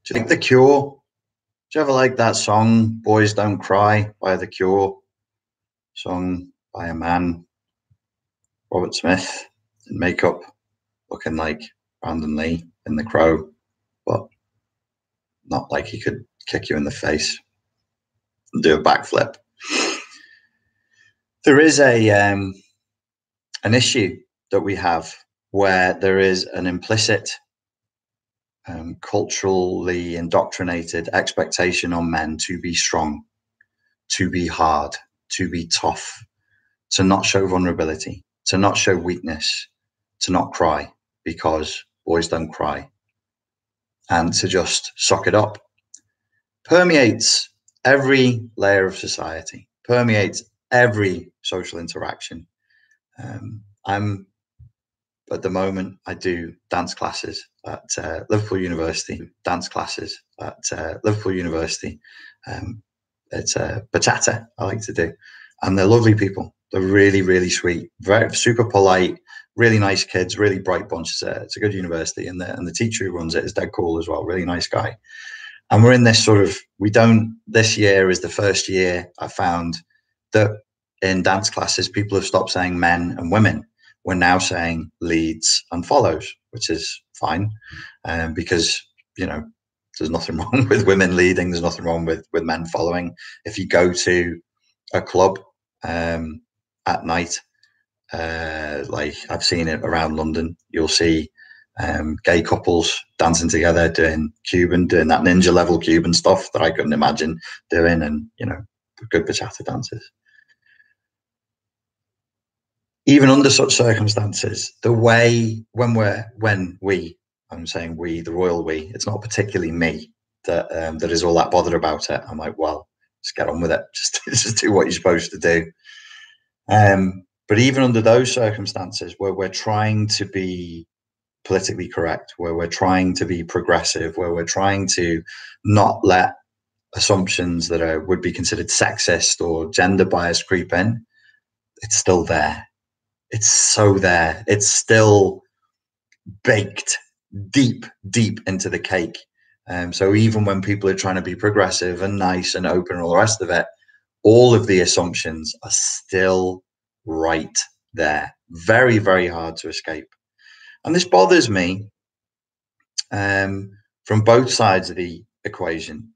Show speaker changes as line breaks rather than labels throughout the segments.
Do you like The Cure? Do you ever like that song, Boys Don't Cry by The Cure? Sung by a man, Robert Smith, in makeup, looking like Brandon Lee in The Crow, but not like he could kick you in the face and do a backflip. There is an issue that we have where there is an implicit culturally indoctrinated expectation on men to be strong, to be hard, to be tough, to not show vulnerability, to not show weakness, to not cry, because boys don't cry, and to just suck it up. Permeates every layer of society, permeates every social interaction. At the moment, I do dance classes at Liverpool University. It's bachata I like to do, and they're lovely people. They're really, really sweet, very super polite, really nice kids, really bright bunch. It's a good university, and the teacher who runs it is dead cool as well. Really nice guy. And we're in this sort of, this year is the first year I found that in dance classes, people have stopped saying men and women. We're now saying leads and follows, which is fine, because, there's nothing wrong with women leading. There's nothing wrong with men following. If you go to a club at night, like I've seen it around London, you'll see gay couples dancing together, doing that ninja level Cuban stuff that I couldn't imagine doing, and good bachata dances. Even under such circumstances, the way I'm saying we, the royal we, it's not particularly me that is all that bothered about it. I'm like, well, just get on with it. Just do what you're supposed to do. But even under those circumstances, where we're trying to be politically correct, where we're trying to be progressive, where we're trying to not let assumptions that would be considered sexist or gender bias creep in, it's still there. It's so there. It's still baked deep, deep into the cake. So even when people are trying to be progressive and nice and open and all the rest of it, all of the assumptions are still right there. Very, very hard to escape. And this bothers me from both sides of the equation.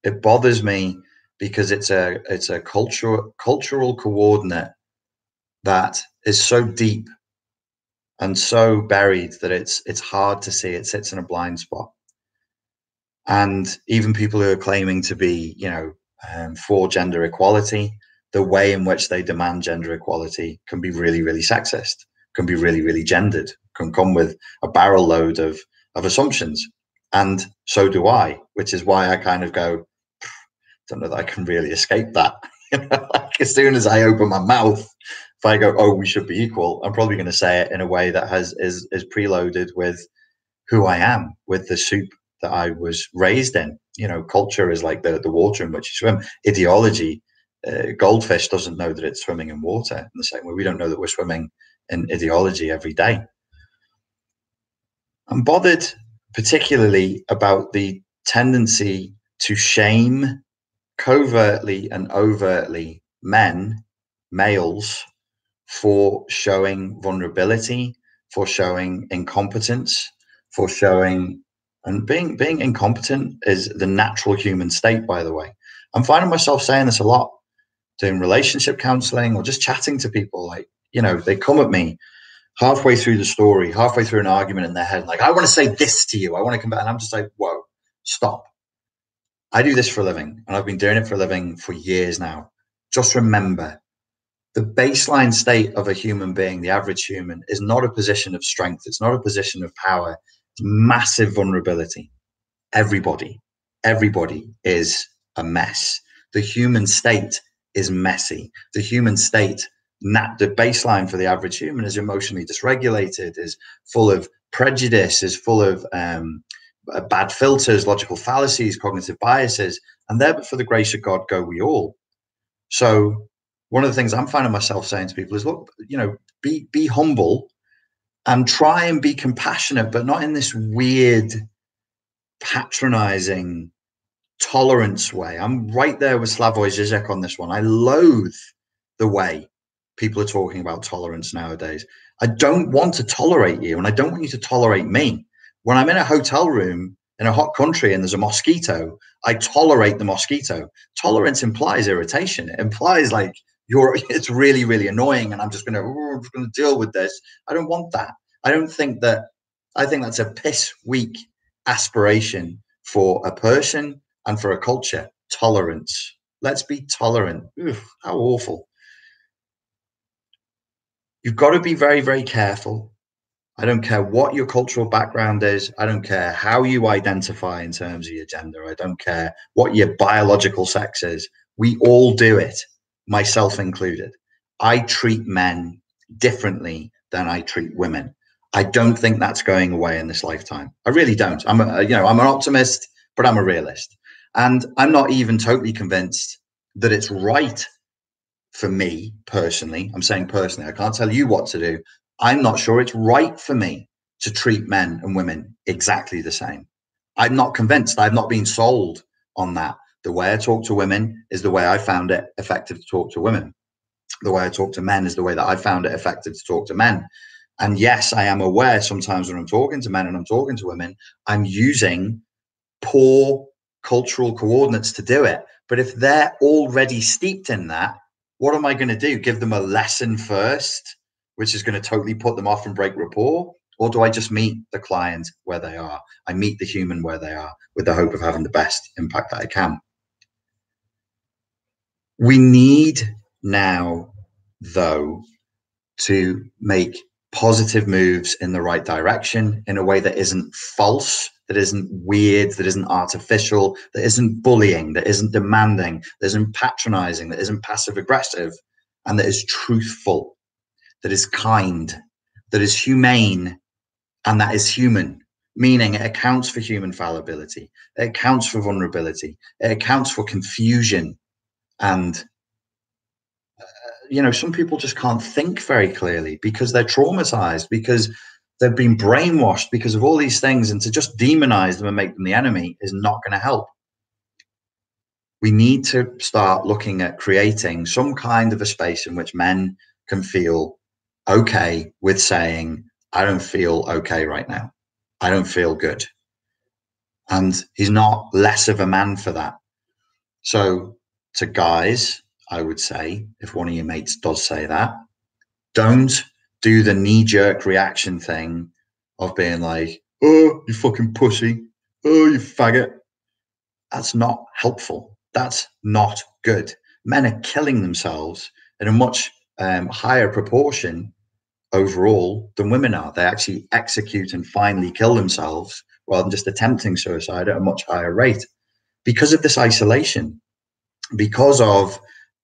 It bothers me because it's a cultural coordinate that is so deep and so buried that it's hard to see. It sits in a blind spot. And even people who are claiming to be, for gender equality, the way in which they demand gender equality can be really, really sexist, can be really, really gendered, can come with a barrel load of assumptions. And so do I, which is why I kind of go, don't know that I can really escape that. Like as soon as I open my mouth, if I go, oh, we should be equal, I'm probably going to say it in a way that is preloaded with who I am, with the soup that I was raised in. Culture is like the water in which you swim. Ideology, goldfish doesn't know that it's swimming in water in the same way we don't know that we're swimming in ideology every day. I'm bothered particularly about the tendency to shame covertly and overtly males, for showing vulnerability, for showing incompetence, for showing, and being incompetent is the natural human state, by the way. I'm finding myself saying this a lot, doing relationship counseling or just chatting to people. Like, they come at me halfway through the story, halfway through an argument in their head, like, I want to say this to you. I want to come back. And I'm just like, whoa, stop. I do this for a living, and I've been doing it for a living for years now. Just remember, the baseline state of a human being, the average human, is not a position of strength. It's not a position of power. It's massive vulnerability. Everybody is a mess. The human state is messy. The human state, the baseline for the average human, is emotionally dysregulated, is full of prejudice, is full of bad filters, logical fallacies, cognitive biases, and there, but for the grace of God, go we all. So one of the things I'm finding myself saying to people is, look, be humble and try and be compassionate, but not in this weird patronizing tolerance way. I'm right there with Slavoj Žižek on this one. I loathe the way people are talking about tolerance nowadays. I don't want to tolerate you, and I don't want you to tolerate me. When I'm in a hotel room in a hot country and there's a mosquito, I tolerate the mosquito. Tolerance implies irritation. It implies like it's really, really annoying, and I'm just gonna deal with this. I don't want that. I think that's a piss weak aspiration for a person and for a culture. Tolerance. Let's be tolerant. Oof, how awful. You've got to be very, very careful. I don't care what your cultural background is. I don't care how you identify in terms of your gender. I don't care what your biological sex is. We all do it, myself included. I treat men differently than I treat women. I don't think that's going away in this lifetime. I really don't. I'm an optimist, but I'm a realist. And I'm not even totally convinced that it's right for me personally. I'm saying personally, I can't tell you what to do. I'm not sure it's right for me to treat men and women exactly the same. I'm not convinced. I've not been sold on that. The way I talk to women is the way I found it effective to talk to women. The way I talk to men is the way that I found it effective to talk to men. And yes, I am aware sometimes when I'm talking to men and I'm talking to women, I'm using poor cultural coordinates to do it. But if they're already steeped in that, what am I going to do? Give them a lesson first, which is going to totally put them off and break rapport? Or do I just meet the client where they are? I meet the human where they are with the hope of having the best impact that I can. We need now, though, to make positive moves in the right direction in a way that isn't false, that isn't weird, that isn't artificial, that isn't bullying, that isn't demanding, that isn't patronizing, that isn't passive aggressive, and that is truthful, that is kind, that is humane, and that is human, meaning it accounts for human fallibility, it accounts for vulnerability, it accounts for confusion. And some people just can't think very clearly because they're traumatized, because they've been brainwashed because of all these things, and to just demonize them and make them the enemy is not going to help. We need to start looking at creating some kind of a space in which men can feel okay with saying, I don't feel okay right now. I don't feel good. And he's not less of a man for that. So to guys, I would say, if one of your mates does say that, don't do the knee-jerk reaction thing of being like, oh, you fucking pussy. Oh, you faggot. That's not helpful. That's not good. Men are killing themselves in a much higher proportion overall than women are. They actually execute and finally kill themselves rather than just attempting suicide at a much higher rate because of this isolation, because of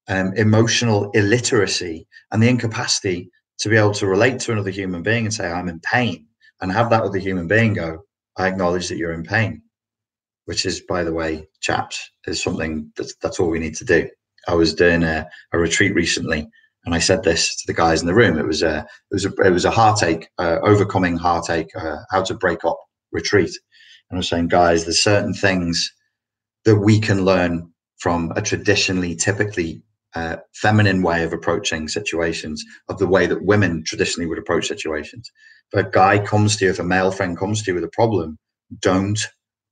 emotional illiteracy and the incapacity to be able to relate to another human being and say, I'm in pain, and have that other human being go, I acknowledge that you're in pain, which is, by the way, chaps, is something that's all we need to do. I was doing a retreat recently, and I said this to the guys in the room. It was a heartache, overcoming heartache, how to break up retreat. And I was saying, guys, there's certain things that we can learn from a traditionally, typically feminine way of approaching situations, of the way that women traditionally would approach situations. If a guy comes to you, if a male friend comes to you with a problem, don't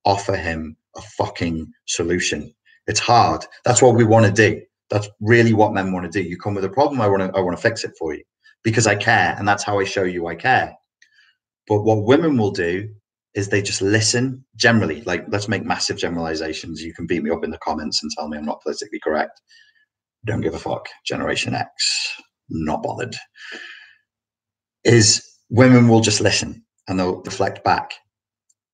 offer him a fucking solution. It's hard. That's what we want to do. That's really what men want to do. You come with a problem, I want to fix it for you because I care, and that's how I show you I care. But what women will do is they just listen generally. Like, let's make massive generalizations. You can beat me up in the comments and tell me I'm not politically correct. Don't give a fuck. Generation X, not bothered. Is women will just listen and they'll reflect back.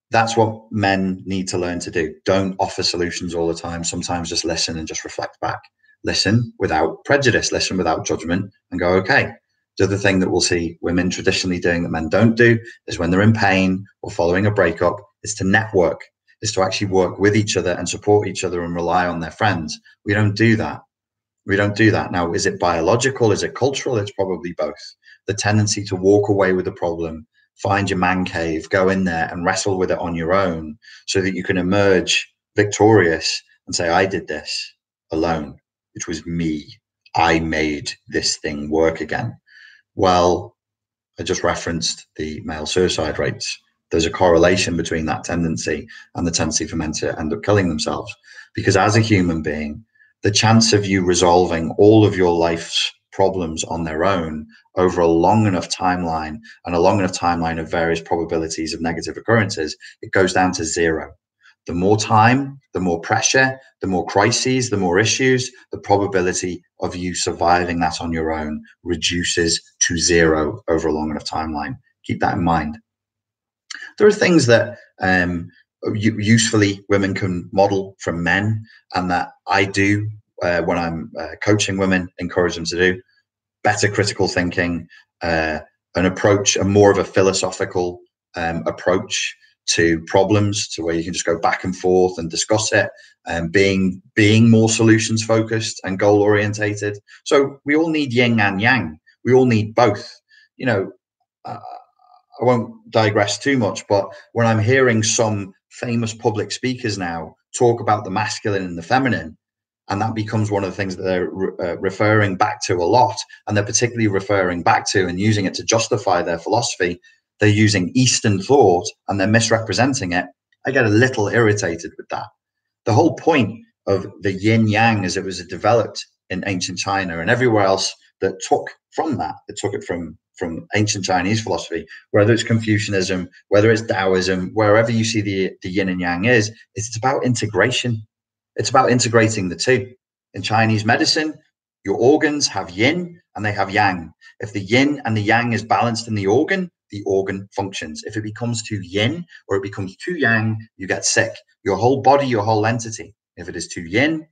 That's what men need to learn to do. Don't offer solutions all the time. Sometimes just listen and just reflect back. Listen without prejudice, listen without judgment, and go, okay. The other thing that we'll see women traditionally doing that men don't do is when they're in pain or following a breakup, is to network, is to actually work with each other and support each other and rely on their friends. We don't do that. We don't do that. Now, is it biological? Is it cultural? It's probably both. The tendency to walk away with a problem find your man cave, go in there and wrestle with it on your own so that you can emerge victorious and say, I did this alone. It was me. I made this thing work again. Well, I just referenced the male suicide rates. There's a correlation between that tendency and the tendency for men to end up killing themselves. Because as a human being, the chance of you resolving all of your life's problems on their own over a long enough timeline and a long enough timeline of various probabilities of negative occurrences, it goes down to zero. The more time, the more pressure, the more crises, the more issues, the probability of you surviving that on your own reduces to zero over a long enough timeline. Keep that in mind. There are things that usefully women can model from men, and that I do when I'm coaching women, encourage them to do better critical thinking, an approach, a more of a philosophical approach to problems, to where you can just go back and forth and discuss it, and being more solutions focused and goal orientated. So we all need yin and yang. We all need both. You know, I won't digress too much, but when I'm hearing some famous public speakers now talk about the masculine and the feminine, and that becomes one of the things that they're referring back to a lot, and they're particularly referring back to and using it to justify their philosophy, they're using Eastern thought and they're misrepresenting it. I get a little irritated with that. The whole point of the yin yang as it was developed in ancient China and everywhere else that took from that, it took it from ancient Chinese philosophy, whether it's Confucianism, whether it's Taoism, wherever you see the yin and yang is, it's about integration. It's about integrating the two. In Chinese medicine, your organs have yin and they have yang. If the yin and the yang is balanced in the organ functions. If it becomes too yin or it becomes too yang, you get sick. Your whole body, your whole entity. If it is too yin,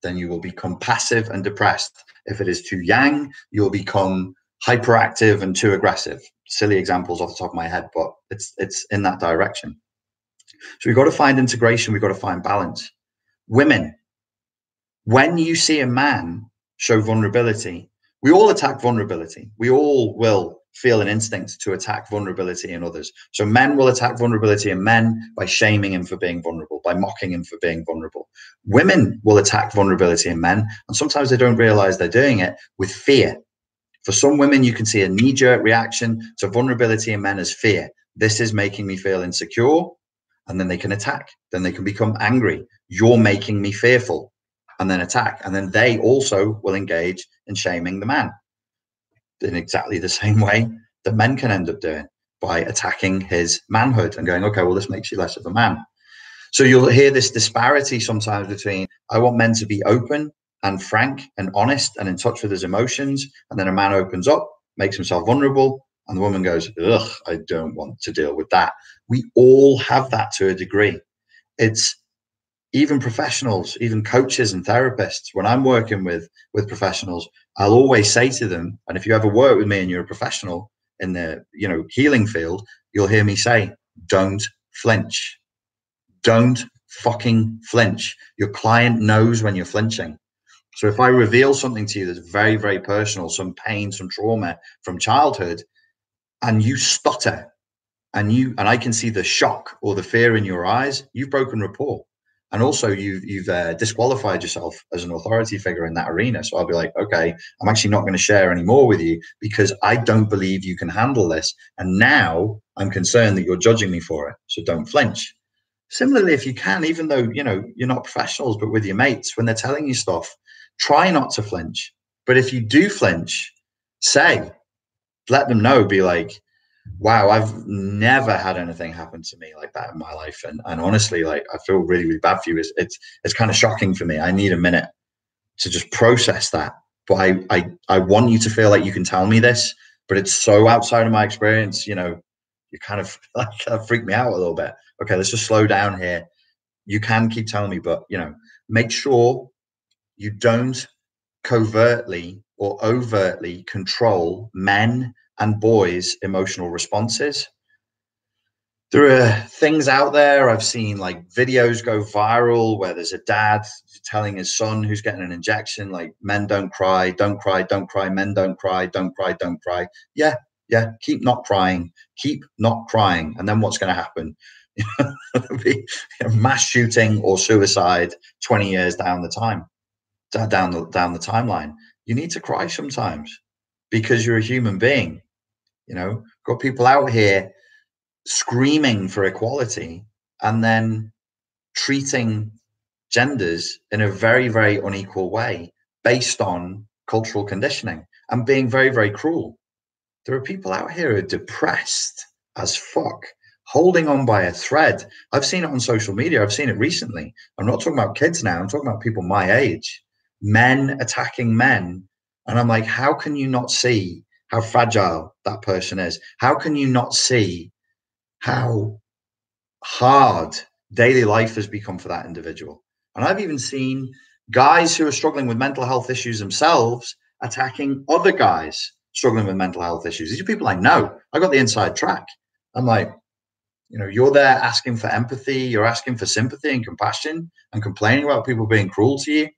then you will become passive and depressed. If it is too yang, you'll become hyperactive and too aggressive. Silly examples off the top of my head, but it's in that direction. So we've got to find integration. We've got to find balance. Women, when you see a man show vulnerability, we all attack vulnerability. We all will feel an instinct to attack vulnerability in others. So men will attack vulnerability in men by shaming him for being vulnerable, by mocking him for being vulnerable. Women will attack vulnerability in men, and sometimes they don't realize they're doing it with fear. For some women, you can see a knee-jerk reaction to vulnerability in men as fear. This is making me feel insecure, and then they can attack. Then they can become angry. You're making me fearful, and then attack. And then they also will engage in shaming the man in exactly the same way that men can end up doing, by attacking his manhood and going, okay, well, this makes you less of a man. So you'll hear this disparity sometimes between, I want men to be open and frank and honest and in touch with his emotions. And then a man opens up, makes himself vulnerable, and the woman goes, ugh, I don't want to deal with that. We all have that to a degree. It's even professionals, even coaches and therapists. When I'm working with professionals, I'll always say to them, and if you ever work with me and you're a professional in the healing field, you'll hear me say, don't flinch. Don't fucking flinch. Your client knows when you're flinching. So if I reveal something to you that's very, very personal, some pain, some trauma from childhood, and you stutter, and I can see the shock or the fear in your eyes, you've broken rapport. And also you've disqualified yourself as an authority figure in that arena. So I'll be like, okay, I'm actually not going to share any more with you because I don't believe you can handle this. And now I'm concerned that you're judging me for it. So don't flinch. Similarly, if you can, even though, you're not professionals, but with your mates, when they're telling you stuff, try not to flinch. But if you do flinch, let them know, be like, wow, I've never had anything happen to me like that in my life. And honestly, like, I feel really, really bad for you. It's kind of shocking for me. I need a minute to just process that. But I want you to feel like you can tell me this, but it's so outside of my experience, you kind of like freak me out a little bit. Okay, let's just slow down here. You can keep telling me, but make sure you don't covertly or overtly control men and boys' emotional responses. There are things out there. I've seen like videos go viral where there's a dad telling his son who's getting an injection, like, men don't cry, don't cry, don't cry, men don't cry, don't cry, don't cry. Yeah, Yeah, keep not crying, keep not crying. And then what's going to happen? Be a mass shooting or suicide 20 years down the timeline. You need to cry sometimes because you're a human being. Got people out here screaming for equality and then treating genders in a very, very unequal way based on cultural conditioning and being very, very cruel. There are people out here who are depressed as fuck, holding on by a thread. I've seen it on social media. I've seen it recently. I'm not talking about kids now. I'm talking about people my age, men attacking men. And I'm like, how can you not see how fragile that person is? How can you not see how hard daily life has become for that individual? And I've even seen guys who are struggling with mental health issues themselves attacking other guys struggling with mental health issues. These are people I know. I got the inside track. I'm like, you're there asking for empathy, you're asking for sympathy and compassion and complaining about people being cruel to you.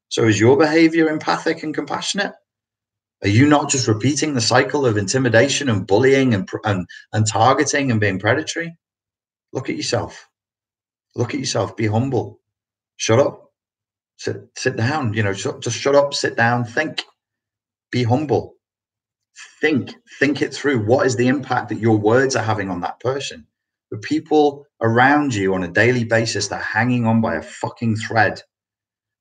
So is your behavior empathic and compassionate? Are you not just repeating the cycle of intimidation and bullying and targeting and being predatory? Look at yourself. Look at yourself. Be humble. Shut up. Sit down. Just shut up, sit down, think. Be humble. Think it through. What is the impact that your words are having on that person? The people around you on a daily basis, they're hanging on by a fucking thread.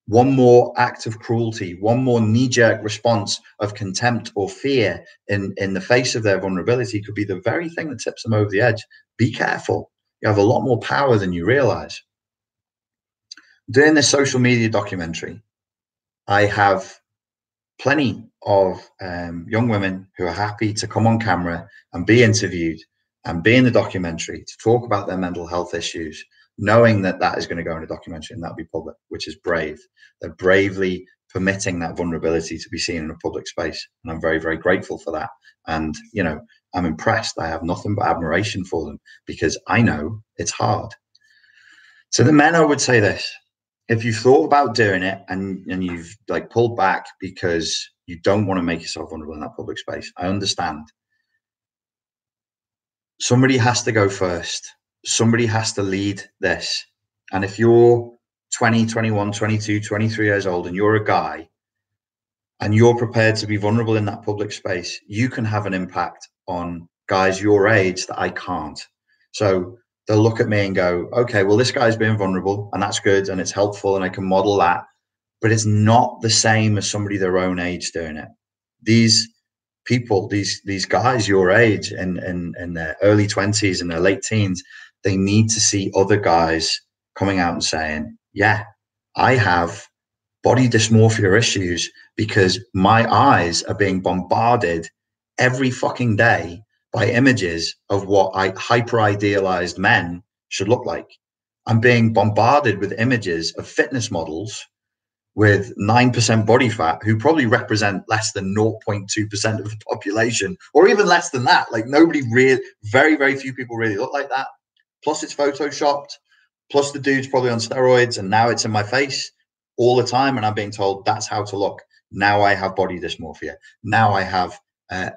One more act of cruelty, one more knee-jerk response of contempt or fear in the face of their vulnerability could be the very thing that tips them over the edge. Be careful. You have a lot more power than you realize. Doing this social media documentary, I have plenty of young women who are happy to come on camera and be interviewed and be in the documentary to talk about their mental health issues, knowing that that is going to go in a documentary and that'll be public, which is brave. They're bravely permitting that vulnerability to be seen in a public space. And I'm very, very grateful for that. And, I'm impressed. I have nothing but admiration for them because I know it's hard. So the men, I would say this. If you've thought about doing it and you've pulled back because you don't want to make yourself vulnerable in that public space, I understand. Somebody has to go first. Somebody has to lead this. And if you're 20, 21, 22, 23 years old and you're a guy and you're prepared to be vulnerable in that public space, you can have an impact on guys your age that I can't. So they'll look at me and go, okay, well, this guy's being vulnerable and that's good and it's helpful and I can model that, but it's not the same as somebody their own age doing it. These people, these guys your age in their early 20s and their late teens, they need to see other guys coming out and saying, yeah, I have body dysmorphia issues because my eyes are being bombarded every fucking day by images of what hyper idealized men should look like. I'm being bombarded with images of fitness models with 9% body fat who probably represent less than 0.2% of the population, or even less than that. Very, very few people really look like that. Plus it's photoshopped, plus the dude's probably on steroids, and now it's in my face all the time. And I'm being told that's how to look. Now I have body dysmorphia. Now I have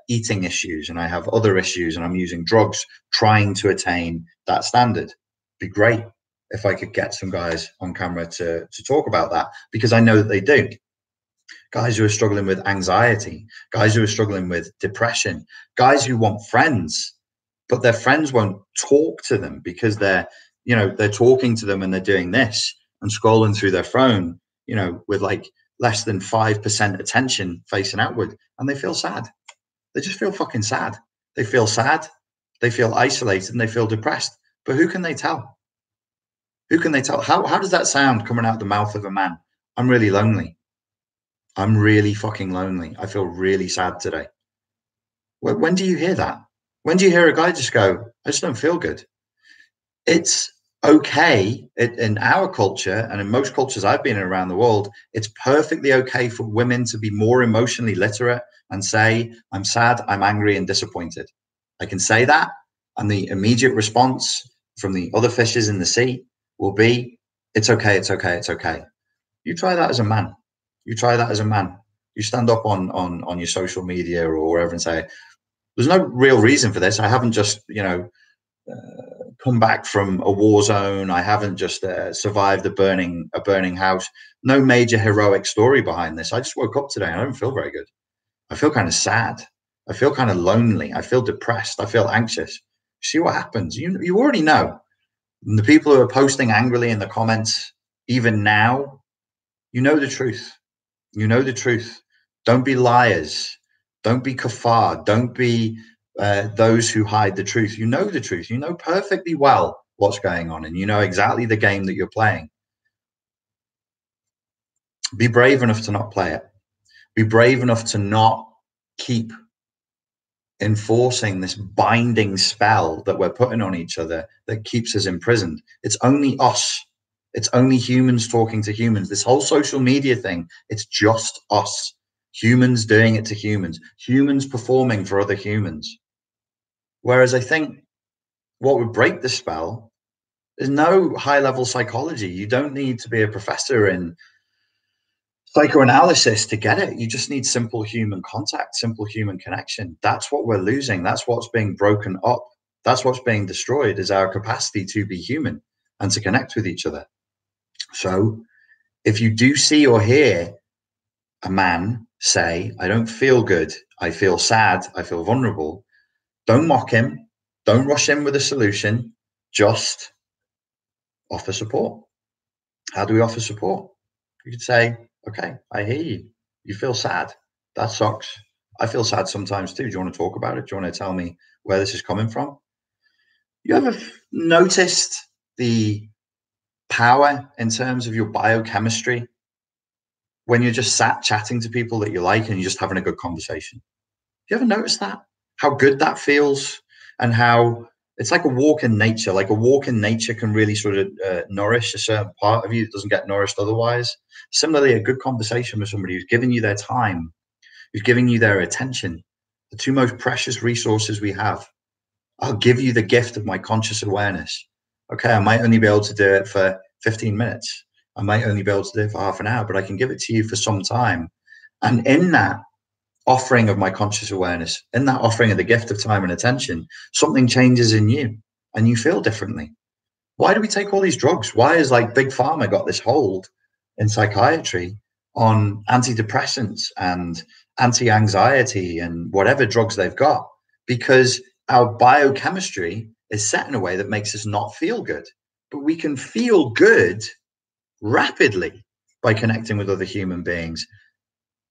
eating issues and I have other issues and I'm using drugs trying to attain that standard. Be great if I could get some guys on camera to talk about that, because I know that they do. Guys who are struggling with anxiety, guys who are struggling with depression, guys who want friends, but their friends won't talk to them because they're talking to them and they're doing this and scrolling through their phone, with less than 5% attention facing outward, and they feel sad. They just feel fucking sad. They feel sad, they feel isolated, and they feel depressed. But who can they tell? Who can they tell? How does that sound coming out the mouth of a man? I'm really lonely. I'm really fucking lonely. I feel really sad today. When do you hear that? When do you hear a guy just go, I just don't feel good? It's okay in our culture and in most cultures I've been in around the world. It's perfectly okay for women to be more emotionally literate and say, I'm sad, I'm angry and disappointed. I can say that. And the immediate response from the other fishes in the sea will be, it's okay, it's okay, it's okay. You try that as a man. You try that as a man. You stand up on your social media or wherever and say, There's no real reason for this. I haven't just, come back from a war zone. I haven't just survived a burning house. No major heroic story behind this. I just woke up today and I don't feel very good. I feel kind of sad. I feel kind of lonely. I feel depressed. I feel anxious. See what happens. You already know. And the people who are posting angrily in the comments, even now, you know the truth. You know the truth. Don't be liars. Don't be kafar. Don't be those who hide the truth. You know the truth. You know perfectly well what's going on, and you know exactly the game that you're playing. Be brave enough to not play it. Be brave enough to not keep enforcing this binding spell that we're putting on each other that keeps us imprisoned. It's only us. It's only humans talking to humans. This whole social media thing, it's just us. Humans doing it to humans. Humans performing for other humans. Whereas I think what would break the spell is no high-level psychology. You don't need to be a professor in psychoanalysis to get it. You just need simple human contact, simple human connection. That's what we're losing. That's what's being broken up. That's what's being destroyed, is our capacity to be human and to connect with each other. So if you do see or hear a man say, I don't feel good, I feel sad, I feel vulnerable, don't mock him. Don't rush in with a solution. Just offer support. How do we offer support? You could say, okay, I hear you. You feel sad. That sucks. I feel sad sometimes too. Do you want to talk about it? Do you want to tell me where this is coming from? You ever noticed the power in terms of your biochemistry when you're just sat chatting to people that you like and you're just having a good conversation? You ever notice that? How good that feels, and how it's like a walk in nature. Like a walk in nature can really sort of nourish a certain part of you that doesn't get nourished otherwise. Similarly, a good conversation with somebody who's giving you their time, who's giving you their attention, the two most precious resources we have. I'll give you the gift of my conscious awareness. Okay, I might only be able to do it for 15 minutes. I might only be able to do it for half an hour, but I can give it to you for some time. And in that offering of my conscious awareness, in that offering of the gift of time and attention, something changes in you and you feel differently. Why do we take all these drugs? Why is like Big Pharma got this hold in psychiatry on antidepressants and anti-anxiety and whatever drugs they've got? Because our biochemistry is set in a way that makes us not feel good. But we can feel good rapidly by connecting with other human beings.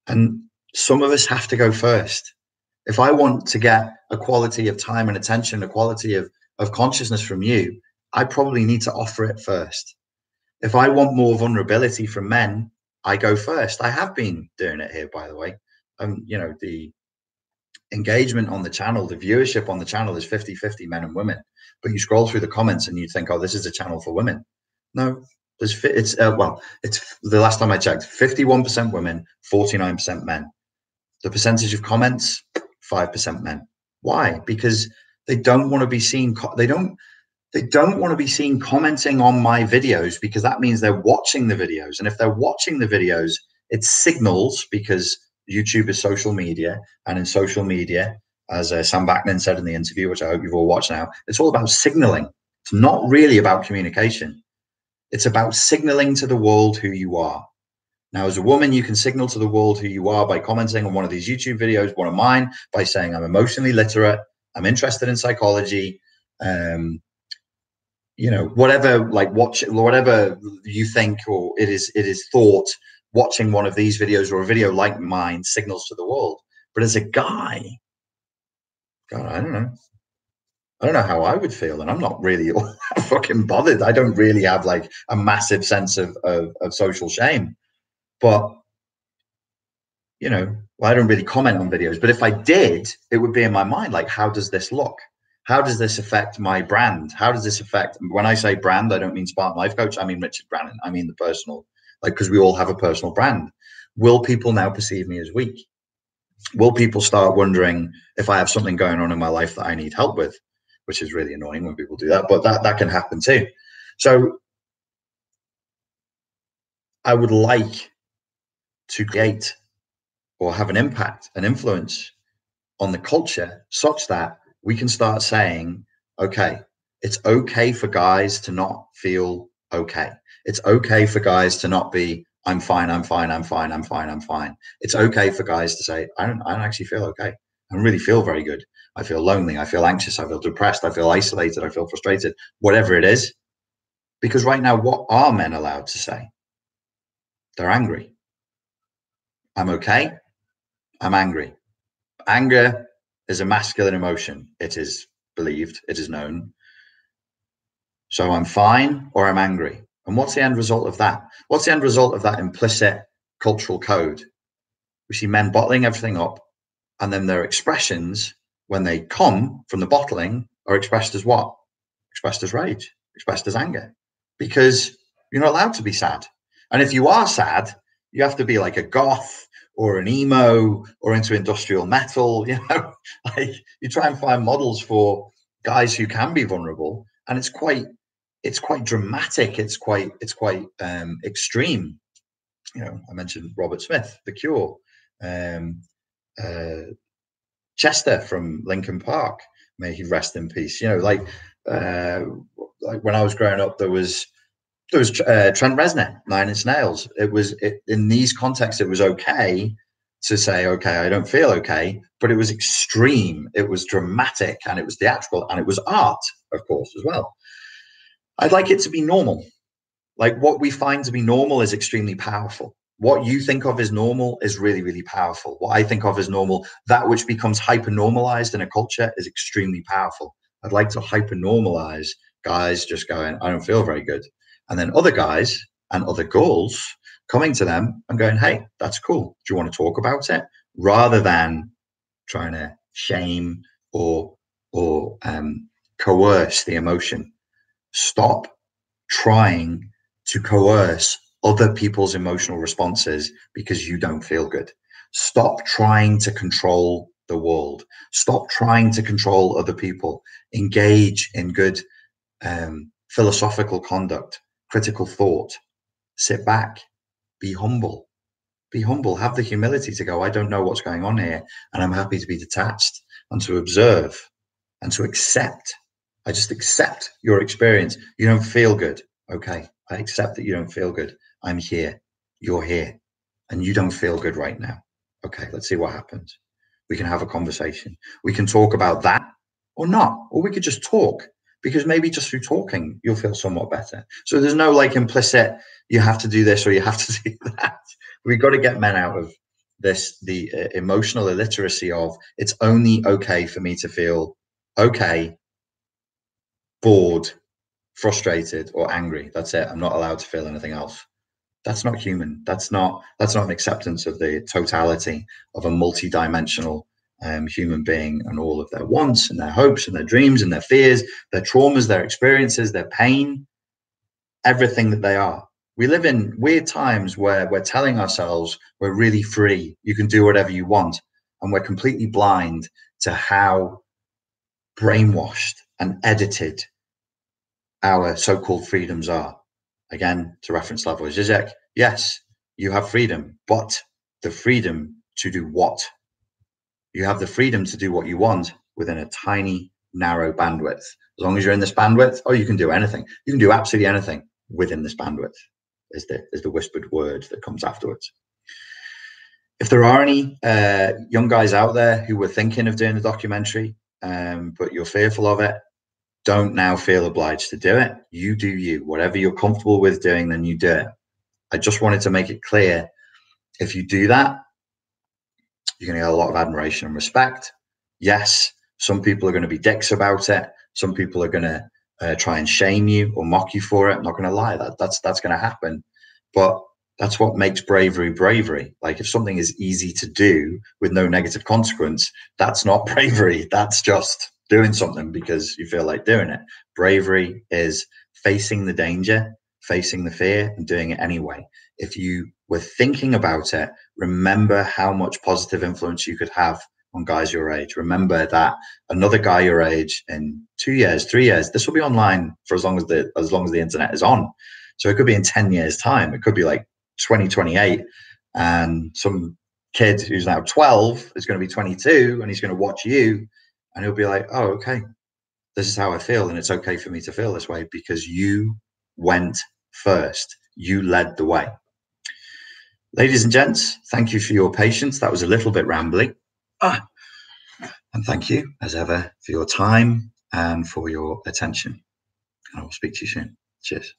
And some of us have to go first. If I want to get a quality of time and attention, a quality of consciousness from you, I probably need to offer it first. If I want more vulnerability from men, I go first. I have been doing it here, by the way. The engagement on the channel, the viewership on the channel is 50-50 men and women. But you scroll through the comments and you think, oh, this is a channel for women. No, it's the last time I checked, 51% women, 49% men. The percentage of comments, 5% men. Why? Because they don't want to be seen. They don't want to be seen commenting on my videos, because that means they're watching the videos. And if they're watching the videos, it signals, because YouTube is social media, and in social media, as Sam Vaknin said in the interview, which I hope you've all watched now, it's all about signaling. It's not really about communication. It's about signaling to the world who you are. Now, as a woman, you can signal to the world who you are by commenting on one of these YouTube videos, one of mine, by saying, I'm emotionally literate, I'm interested in psychology, whatever, like whatever you think, or it is thought, watching one of these videos or a video like mine signals to the world. But as a guy, God, I don't know. I don't know how I would feel, and I'm not really fucking bothered. I don't really have like a massive sense of social shame. But, I don't really comment on videos. But if I did, it would be in my mind, like, how does this look? How does this affect my brand? How does this affect, when I say brand, I don't mean Spartan Life Coach. I mean Richard Grannon. I mean the personal, because we all have a personal brand. Will people now perceive me as weak? Will people start wondering if I have something going on in my life that I need help with? Which is really annoying when people do that, but that can happen too. So I would like to create or have an impact, an influence on the culture such that we can start saying, okay, it's okay for guys to not feel okay. It's okay for guys to not be, I'm fine, I'm fine, I'm fine, I'm fine, I'm fine. It's okay for guys to say, I don't actually feel okay. I don't really feel very good. I feel lonely. I feel anxious. I feel depressed. I feel isolated. I feel frustrated, whatever it is. Because right now, what are men allowed to say? They're angry. I'm okay. I'm angry. Anger is a masculine emotion. It is believed. It is known. So I'm fine or I'm angry. And what's the end result of that? What's the end result of that implicit cultural code? We see men bottling everything up, and then their expressions, when they come from the bottling, are expressed as what? Expressed as rage, expressed as anger, because you're not allowed to be sad. And if you are sad, you have to be like a goth or an emo or into industrial metal, you know, like you try and find models for guys who can be vulnerable, and it's quite dramatic. It's quite extreme. You know, I mentioned Robert Smith, The Cure, uh, Chester from Linkin Park, may he rest in peace. You know, like when I was growing up, there was Trent Reznor, Nine Inch Nails. In these contexts, it was okay to say, okay, I don't feel okay, but it was extreme, it was dramatic, and it was theatrical, and it was art, of course, as well. I'd like it to be normal. Like what we find to be normal is extremely powerful. What you think of as normal is really, really powerful. What I think of as normal, that which becomes hyper-normalized in a culture, is extremely powerful. I'd like to hyper-normalize guys just going, I don't feel very good. And then other guys and other girls coming to them and going, hey, that's cool. Do you want to talk about it? Rather than trying to shame or coerce the emotion. Stop trying to coerce other people's emotional responses because you don't feel good. Stop trying to control the world. Stop trying to control other people. Engage in good philosophical conduct, critical thought. Sit back. Be humble. Be humble. Have the humility to go, I don't know what's going on here, and I'm happy to be detached and to observe and to accept. I just accept your experience. You don't feel good. Okay, I accept that you don't feel good. I'm here. You're here. And you don't feel good right now. Okay, let's see what happens. We can have a conversation. We can talk about that or not. Or we could just talk, because maybe just through talking, you'll feel somewhat better. So there's no like implicit, you have to do this or you have to do that. We've got to get men out of this, the emotional illiteracy of it's only okay for me to feel okay, bored, frustrated, or angry. That's it. I'm not allowed to feel anything else. That's not human. That's not an acceptance of the totality of a multi-dimensional human being and all of their wants and their hopes and their dreams and their fears, their traumas, their experiences, their pain, everything that they are. We live in weird times where we're telling ourselves we're really free. You can do whatever you want. And we're completely blind to how brainwashed and edited our so-called freedoms are. Again, to reference Slavoj Žižek, yes, you have freedom, but the freedom to do what? You have the freedom to do what you want within a tiny, narrow bandwidth. As long as you're in this bandwidth, oh, you can do anything. You can do absolutely anything within this bandwidth, is the whispered word that comes afterwards. If there are any young guys out there who were thinking of doing the documentary, but you're fearful of it, don't now feel obliged to do it. You do you. Whatever you're comfortable with doing, then you do it. I just wanted to make it clear, if you do that, you're going to get a lot of admiration and respect. Yes, some people are going to be dicks about it. Some people are going to try and shame you or mock you for it. I'm not going to lie, that's going to happen. But that's what makes bravery bravery. Like if something is easy to do with no negative consequence, that's not bravery. That's just doing something because you feel like doing it. Bravery is facing the danger, facing the fear, and doing it anyway. If you were thinking about it, remember how much positive influence you could have on guys your age. Remember that another guy your age in 2 years, 3 years, this will be online for as long as the internet is on. So it could be in 10 years time. It could be like 2028, and some kid who's now 12 is going to be 22, and he's going to watch you, and he'll be like, oh, okay, this is how I feel, and it's okay for me to feel this way because you went first. You led the way. Ladies and gents, thank you for your patience. That was a little bit rambly. And thank you, as ever, for your time and for your attention. I will speak to you soon. Cheers.